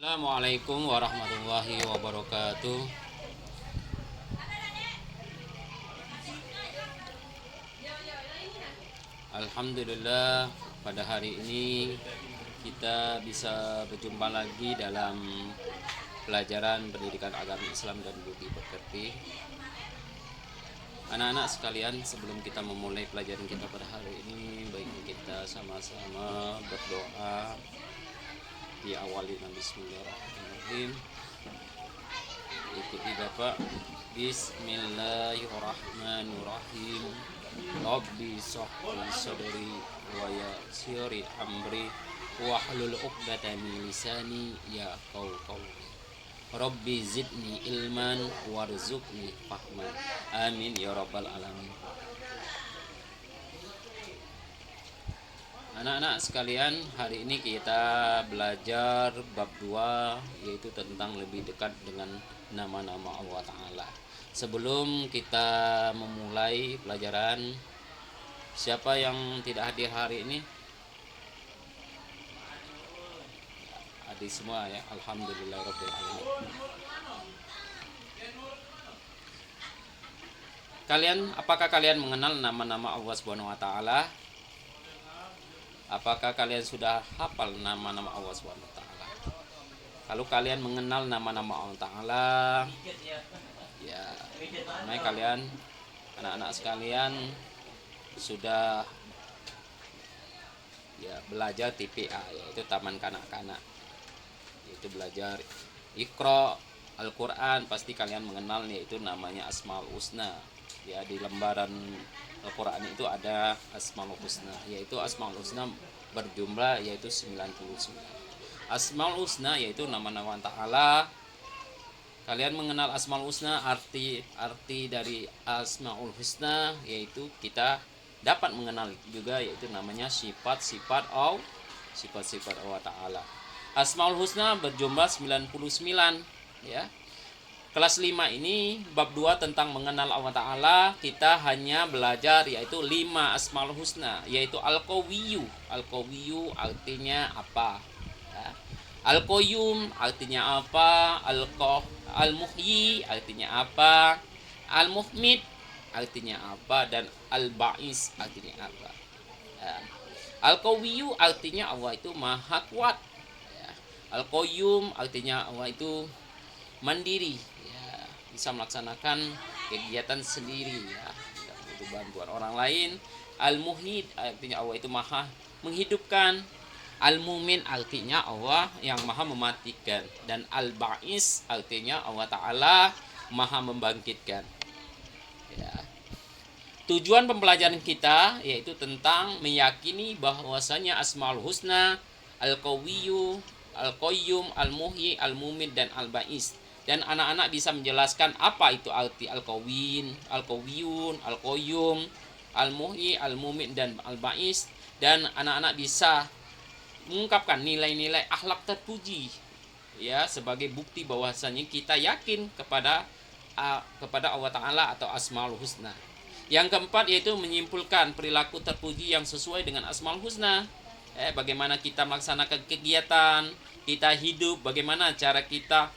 Assalamualaikum warahmatullahi wabarakatuh. Alhamdulillah, pada hari ini kita bisa berjumpa lagi dalam pelajaran pendidikan agama Islam dan budi pekerti. Anak-anak sekalian, sebelum kita memulai pelajaran kita pada hari ini, baiknya kita sama-sama berdoa. Diawali dengan bismillahirrahmanirrahim. Ikuti Bapak. Bismillahirrahmanirrahim. Rabbi shrah sadri wa yassir amri wahlul 'uqdatam min lisani yafqahu qawli. Rabbi zidni ilman warzuqni fahman. Amin ya rabbal alamin. Anak-anak sekalian, hari ini kita belajar bab 2, yaitu tentang lebih dekat dengan nama-nama Allah Ta'ala. Sebelum kita memulai pelajaran, siapa yang tidak hadir hari ini? Hadir semua ya, alhamdulillahirabbil alamin. Apakah kalian mengenal nama-nama Allah Subhanahu wa taala? Apakah kalian sudah hafal nama-nama Allah Subhanahu wa taala? Kalau kalian mengenal nama-nama Allah Ta'ala, ya, kalian anak-anak sekalian sudah ya belajar TPA, yaitu Taman Kanak-kanak, yaitu belajar Iqra Al-Quran. Pasti kalian mengenal, yaitu namanya Asmaul Husna. Ya, di lembaran Al-Quran itu ada Asmaul Husna, yaitu Asmaul Husna berjumlah yaitu 99. Asmaul Husna yaitu nama-nama Ta'ala. Kalian mengenal Asmaul Husna, arti dari Asmaul Husna yaitu kita dapat mengenal juga, yaitu namanya sifat-sifat Allah Ta'ala. Asmaul Husna berjumlah 99 ya. Kelas 5 ini bab 2 tentang mengenal Allah Ta'ala. Kita hanya belajar yaitu 5 Asmaul Husna, yaitu Al-Qawiyyu. Al-Qawiyyu artinya apa ya. Al-Qayyum artinya apa? Al-Muhyi artinya apa? Al-Muhmid artinya apa? Dan Al-Ba'is artinya apa ya. Al-Qawiyyu artinya Allah itu maha kuat ya. Al-Qayyum artinya Allah itu mandiri, bisa melaksanakan kegiatan sendiri ya, tidak butuh bantuan orang lain. Al-Muhyi artinya Allah itu maha menghidupkan. Al-Mumin artinya Allah yang maha mematikan. Dan Al-Ba'is artinya Allah Ta'ala maha membangkitkan ya. Tujuan pembelajaran kita yaitu tentang meyakini bahwasanya Asmaul Husna, Al-Qawiyyu, Al-Qayyum, Al-Muhyi, Al-Mumin, dan Al-Ba'is. Dan anak-anak bisa menjelaskan apa itu arti Al-Qayyun, Al-Qayyum, Al-Muhyi, Al-Mumin, dan Al-Ba'is. Dan anak-anak bisa mengungkapkan nilai-nilai akhlak terpuji ya, sebagai bukti bahwasanya kita yakin kepada Allah Ta'ala atau Asmaul Husna. Yang keempat yaitu menyimpulkan perilaku terpuji yang sesuai dengan Asmaul Husna. Bagaimana kita melaksanakan kegiatan, kita hidup, bagaimana cara kita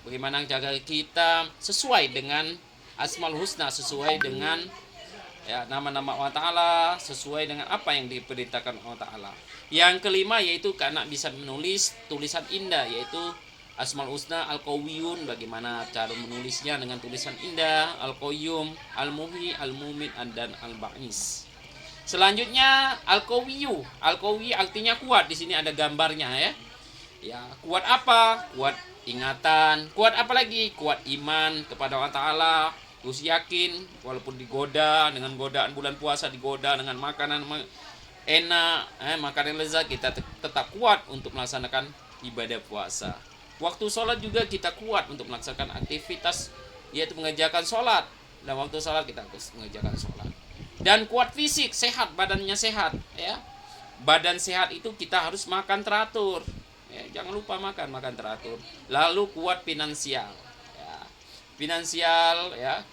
bagaimana cara kita sesuai dengan Asmaul Husna, sesuai dengan ya nama-nama Allah Ta'ala, sesuai dengan apa yang diperintahkan Allah Ta'ala. Yang kelima yaitu karena bisa menulis tulisan indah, yaitu Asmaul Husna, Al-Qawiyyun, bagaimana cara menulisnya dengan tulisan indah, Al-Qayyum, Al-Muhyi, Al-Mumin, dan Al-Ba'is. Selanjutnya Al-Qawiyyu. Al-Qawiyyu artinya kuat. Di sini ada gambarnya ya. Ya, kuat apa? Kuat ingatan. Kuat apa lagi? Kuat iman kepada Allah Ta'ala. Terus yakin walaupun digoda dengan godaan bulan puasa, digoda dengan makanan enak, makanan lezat, kita tetap kuat untuk melaksanakan ibadah puasa. Waktu sholat juga kita kuat untuk melaksanakan aktivitas, yaitu mengerjakan sholat. Dan waktu sholat kita harus mengerjakan sholat. Dan kuat fisik, sehat, badannya sehat ya. Badan sehat itu kita harus makan teratur ya, jangan lupa makan teratur. Lalu kuat finansial ya. Finansial ya,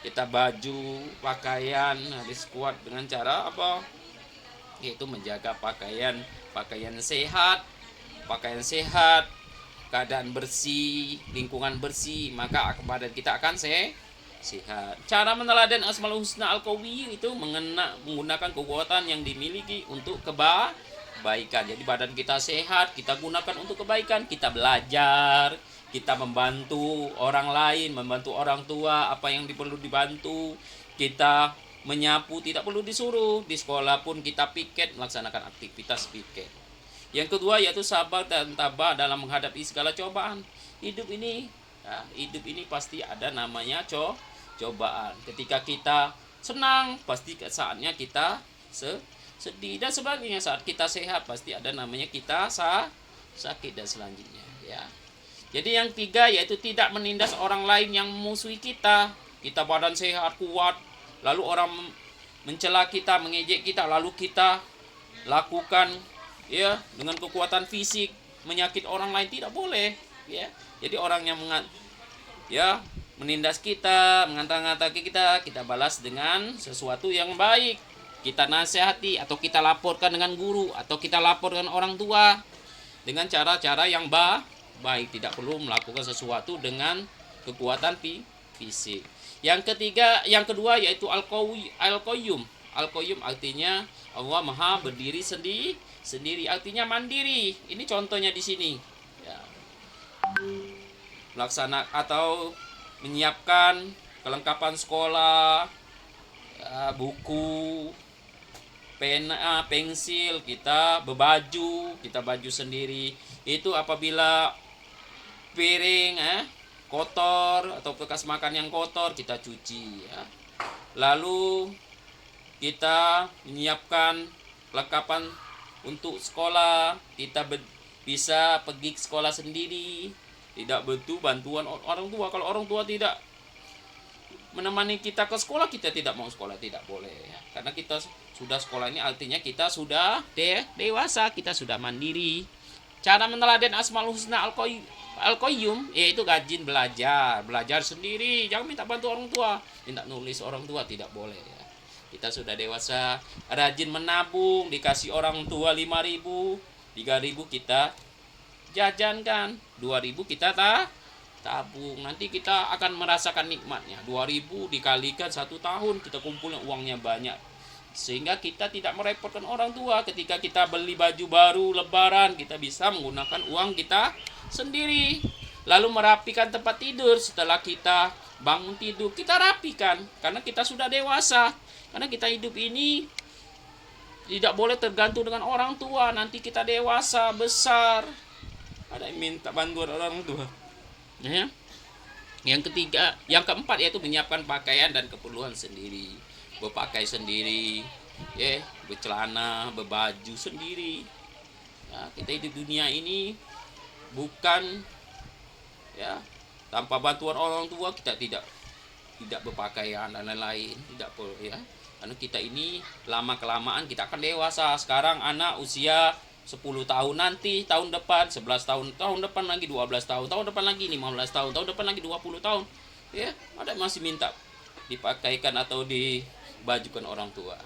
kita baju, pakaian harus kuat dengan cara apa? Yaitu menjaga pakaian sehat pakaian sehat, keadaan bersih, lingkungan bersih, maka badan kita akan sehat. Cara meneladan Asmaul Husna Al-Qawi itu menggunakan kekuatan yang dimiliki untuk kebaikan. Jadi badan kita sehat, kita gunakan untuk kebaikan, kita belajar, kita membantu orang lain, membantu orang tua, apa yang perlu dibantu, kita menyapu, tidak perlu disuruh. Di sekolah pun kita piket, melaksanakan aktivitas piket. Yang kedua yaitu sabar dan tabah dalam menghadapi segala cobaan. Hidup ini pasti ada namanya cobaan. Ketika kita senang, pasti saatnya kita sedih, dan sebagainya. Saat kita sehat, pasti ada namanya kita sakit dan selanjutnya, ya. Jadi yang tiga yaitu tidak menindas orang lain yang memusuhi kita. Kita badan sehat, kuat, lalu orang mencela kita, mengejek kita, lalu kita lakukan ya dengan kekuatan fisik menyakit orang lain, tidak boleh, ya. Jadi orang yang menindas kita, mengata-ngatai kita balas dengan sesuatu yang baik. Kita nasihati atau kita laporkan dengan guru atau kita laporkan orang tua dengan cara-cara yang baik, tidak perlu melakukan sesuatu dengan kekuatan fisik. Yang kedua yaitu Al-Qayyum. Al-Qayyum artinya Allah Maha berdiri sendiri, artinya mandiri. Ini contohnya di sini. Ya. Melaksanakan atau menyiapkan kelengkapan sekolah, buku, pena, pensil, kita baju sendiri. Itu apabila piring kotor atau bekas makan yang kotor, kita cuci, ya. Lalu kita menyiapkan kelengkapan untuk sekolah, kita bisa pergi ke sekolah sendiri, tidak butuh bantuan orang tua. Kalau orang tua tidak menemani kita ke sekolah, kita tidak mau sekolah, tidak boleh, ya. Karena kita sudah sekolah, ini artinya kita sudah dewasa, kita sudah mandiri. Cara meneladan Asmaul Husna Al-Qayyum yaitu rajin belajar sendiri, jangan minta bantu orang tua, minta nulis orang tua, tidak boleh, ya. Kita sudah dewasa, rajin menabung, dikasih orang tua 5.000, 3.000 kita jajankan, 2.000 kita tabung. Nanti kita akan merasakan nikmatnya. 2.000 dikalikan 1 tahun, kita kumpulin uangnya banyak, sehingga kita tidak merepotkan orang tua. Ketika kita beli baju baru lebaran, kita bisa menggunakan uang kita sendiri. Lalu merapikan tempat tidur. Setelah kita bangun tidur, kita rapikan, karena kita sudah dewasa. Karena kita hidup ini tidak boleh tergantung dengan orang tua. Nanti kita dewasa, besar, ada yang minta bantuan orang tua, ya. Yang keempat yaitu menyiapkan pakaian dan keperluan sendiri, berpakai sendiri, ya, bercelana, berbaju sendiri. Ya, kita hidup dunia ini bukan, ya, tanpa bantuan orang tua. Kita tidak berpakaian dan lain-lain, tidak perlu, ya. Karena kita ini lama kelamaan kita akan dewasa. Sekarang anak usia 10 tahun, nanti tahun depan 11 tahun, tahun depan lagi 12 tahun, tahun depan lagi 15 tahun, tahun depan lagi 20 tahun, ya, ada masih minta dipakaikan atau dibajukan orang tua.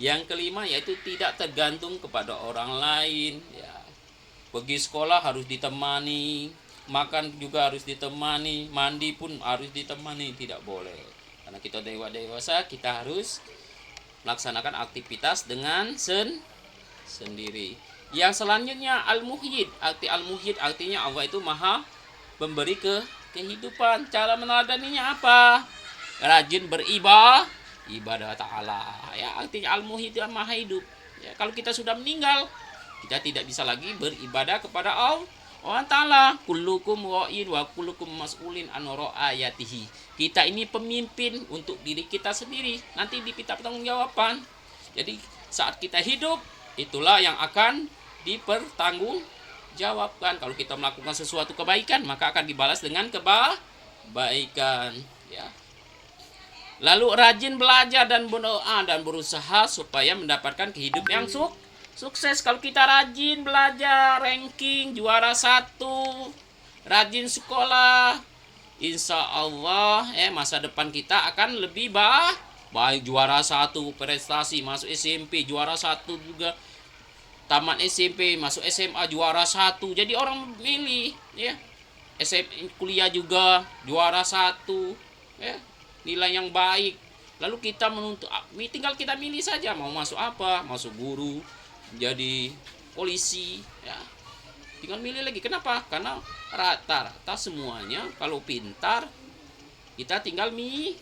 Yang kelima yaitu tidak tergantung kepada orang lain, ya. Pergi sekolah harus ditemani, makan juga harus ditemani, mandi pun harus ditemani, tidak boleh. Karena kita dewasa, kita harus melaksanakan aktivitas dengan sendiri. Yang selanjutnya Al-Muhyid. Al-Muhyid artinya Allah itu Maha memberi kehidupan. Cara meneladaninya apa? Rajin ibadah ta'ala, ya. Artinya Al-Muhyid itu Maha hidup, ya. Kalau kita sudah meninggal, kita tidak bisa lagi beribadah kepada Allah Ta'ala. Kullukum ra'in wa kullukum mas'ulin an ra'ayatihi. Kita ini pemimpin untuk diri kita sendiri, nanti diminta pertanggungjawaban. Jadi saat kita hidup, itulah yang akan dipertanggungjawabkan. Kalau kita melakukan sesuatu kebaikan, maka akan dibalas dengan kebaikan, ya. Lalu rajin belajar dan berdoa dan berusaha supaya mendapatkan kehidupan yang sukses. Kalau kita rajin belajar, ranking juara 1, rajin sekolah, insya Allah, masa depan kita akan lebih baik. Juara 1 prestasi, masuk SMP juara 1 juga, tamat SMP, masuk SMA juara satu, jadi orang milih ya. SMA kuliah juga juara satu ya, nilai yang baik. Lalu kita menuntut, tinggal kita milih saja mau masuk apa, masuk guru, jadi polisi ya, tinggal milih lagi. Kenapa? Karena rata-rata semuanya kalau pintar, kita tinggal milih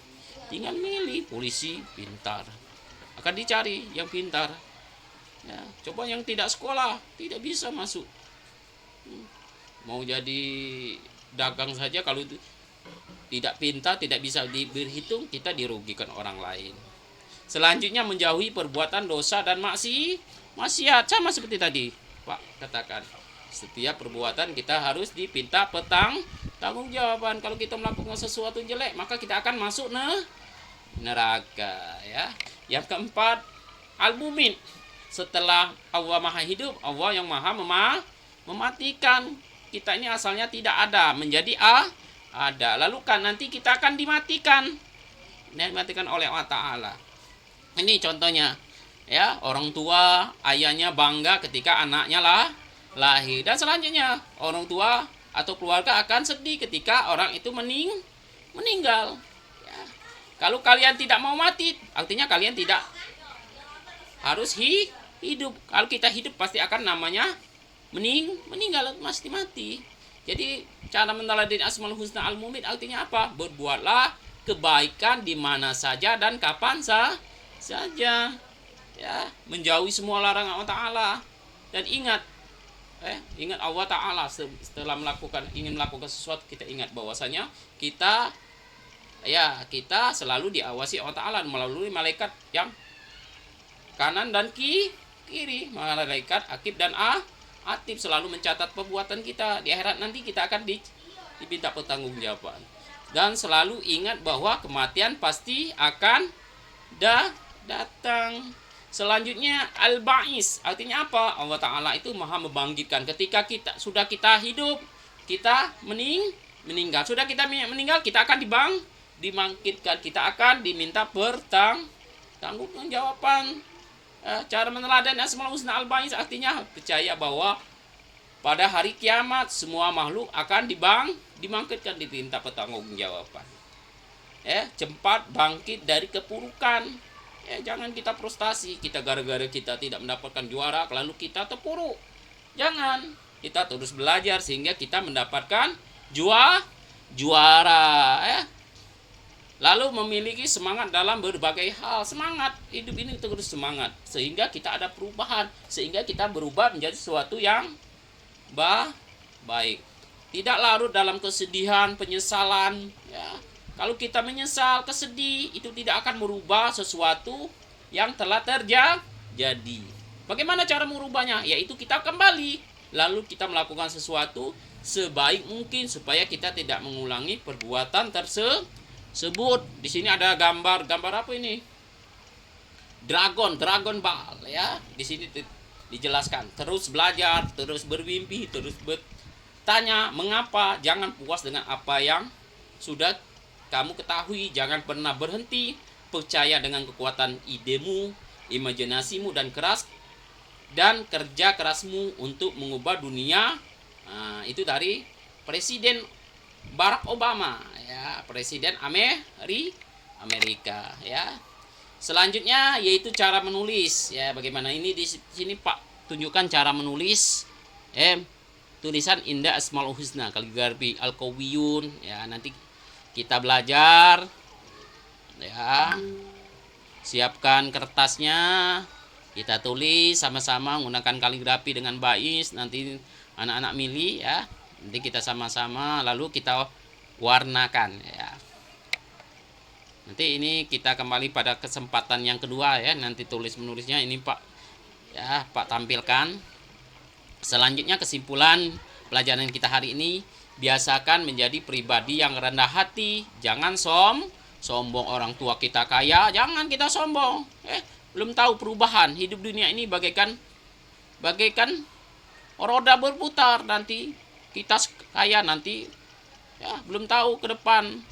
polisi pintar, akan dicari yang pintar ya. Coba yang tidak sekolah tidak bisa masuk. Mau jadi dagang saja, kalau itu tidak pintar, tidak bisa berhitung, kita dirugikan orang lain. Selanjutnya menjauhi perbuatan dosa dan maksiat, sama seperti tadi Pak katakan. Setiap perbuatan kita harus dipinta tanggung jawaban. Kalau kita melakukan sesuatu jelek, maka kita akan masuk neraka ya. Yang keempat, al-mumit. Setelah Allah Maha Hidup, Allah yang Maha mematikan. Kita ini asalnya tidak ada, menjadi ada. Lalu kan nanti kita akan dimatikan oleh Allah Ta'ala. Ini contohnya ya, orang tua ayahnya bangga ketika anaknya lahir, dan selanjutnya orang tua atau keluarga akan sedih ketika orang itu meninggal ya. Kalau kalian tidak mau mati, artinya kalian tidak harus hidup. Kalau kita hidup pasti akan namanya meninggal, pasti mati. Jadi cara meneladani Asmaul Husna Al-Mumit artinya apa? Berbuatlah kebaikan di mana saja dan kapan saja ya, menjauhi semua larangan Allah Ta'ala. Dan ingat Allah Ta'ala setelah ingin melakukan sesuatu, kita ingat bahwasanya kita selalu diawasi Allah Ta'ala melalui malaikat yang kanan dan kiri, malaikat akib dan atib selalu mencatat perbuatan kita. Di akhirat nanti kita akan diminta pertanggungjawaban. Dan selalu ingat bahwa kematian pasti akan datang. Selanjutnya al-ba'is, artinya apa? Allah Ta'ala itu Maha membangkitkan. Ketika kita hidup, kita meninggal. Sudah kita meninggal, kita akan dibangkitkan. Kita akan diminta pertanggungjawaban. Cara meneladani Asmaul Husna Al-Ba'is artinya percaya bahwa pada hari kiamat semua makhluk akan dibangkitkan, diminta pertanggungjawaban. Cepat bangkit dari kepurukan. Jangan kita frustasi, kita gara-gara kita tidak mendapatkan juara lalu kita terpuruk. Jangan, kita terus belajar sehingga kita mendapatkan juara. Lalu memiliki semangat dalam berbagai hal. Semangat hidup ini terus semangat sehingga kita ada perubahan, sehingga kita berubah menjadi sesuatu yang baik. Tidak larut dalam kesedihan, penyesalan ya. Kalau kita menyesal, kesedih, itu tidak akan merubah sesuatu yang telah terjadi. Bagaimana cara merubahnya? Yaitu kita kembali, lalu kita melakukan sesuatu sebaik mungkin supaya kita tidak mengulangi perbuatan tersebut. Di sini ada gambar apa ini? Dragon ball ya. Di sini dijelaskan. Terus belajar, terus bermimpi, terus bertanya mengapa. Jangan puas dengan apa yang sudah kamu ketahui. Jangan pernah berhenti. Percaya dengan kekuatan idemu, imajinasimu dan kerja kerasmu untuk mengubah dunia. Itu dari Presiden Barack Obama ya, Presiden Amerika ya. Selanjutnya yaitu cara menulis ya. Bagaimana ini di sini Pak tunjukkan cara menulis tulisan indah Asmaul Husna kaligrafi Al-Qawiyun ya. Nanti kita belajar ya. Siapkan kertasnya, kita tulis sama-sama menggunakan kaligrafi dengan bais. Nanti anak-anak milih ya. Nanti kita sama-sama lalu kita warnakan ya. Nanti ini kita kembali pada kesempatan yang kedua ya. Nanti tulis menulisnya ini Pak ya, Pak tampilkan. Selanjutnya kesimpulan pelajaran kita hari ini, biasakan menjadi pribadi yang rendah hati. Jangan sombong. Orang tua kita kaya, jangan kita sombong. Belum tahu perubahan hidup dunia ini bagaikan roda berputar. Nanti kita kaya nanti ya, belum tahu ke depan.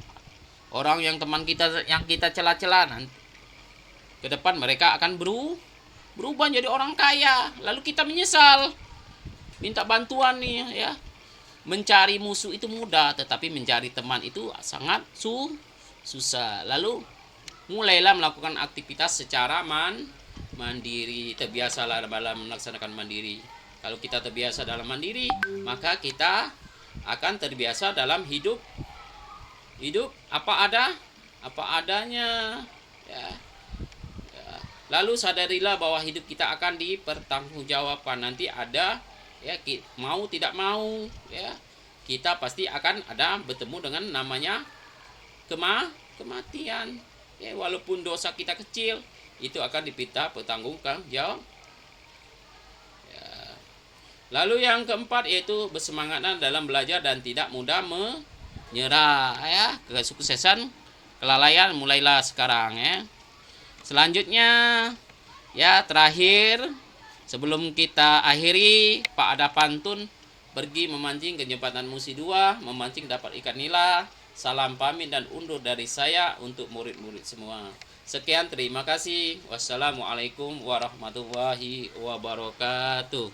Orang yang teman kita yang kita cela-cela nanti ke depan mereka akan berubah jadi orang kaya, lalu kita menyesal, minta bantuan nih ya. Mencari musuh itu mudah, tetapi mencari teman itu sangat susah. Lalu mulailah melakukan aktivitas secara mandiri, terbiasalah dalam melaksanakan mandiri. Kalau kita terbiasa dalam mandiri, maka kita akan terbiasa dalam hidup apa adanya ya. Lalu sadarilah bahwa hidup kita akan dipertanggungjawabkan. Nanti ada ya, mau tidak mau ya, kita pasti akan ada bertemu dengan namanya kematian ya. Walaupun dosa kita kecil, itu akan diminta pertanggungan jawab ya. Lalu yang keempat yaitu bersemangatlah dalam belajar dan tidak mudah menyerah ya. Kesuksesan kelalaian mulailah sekarang ya. Selanjutnya ya, terakhir sebelum kita akhiri, Pak ada pantun, pergi memancing ke jembatan Musi 2, memancing dapat ikan nila. Salam pamit dan undur dari saya untuk murid-murid semua. Sekian, terima kasih. Wassalamualaikum warahmatullahi wabarakatuh.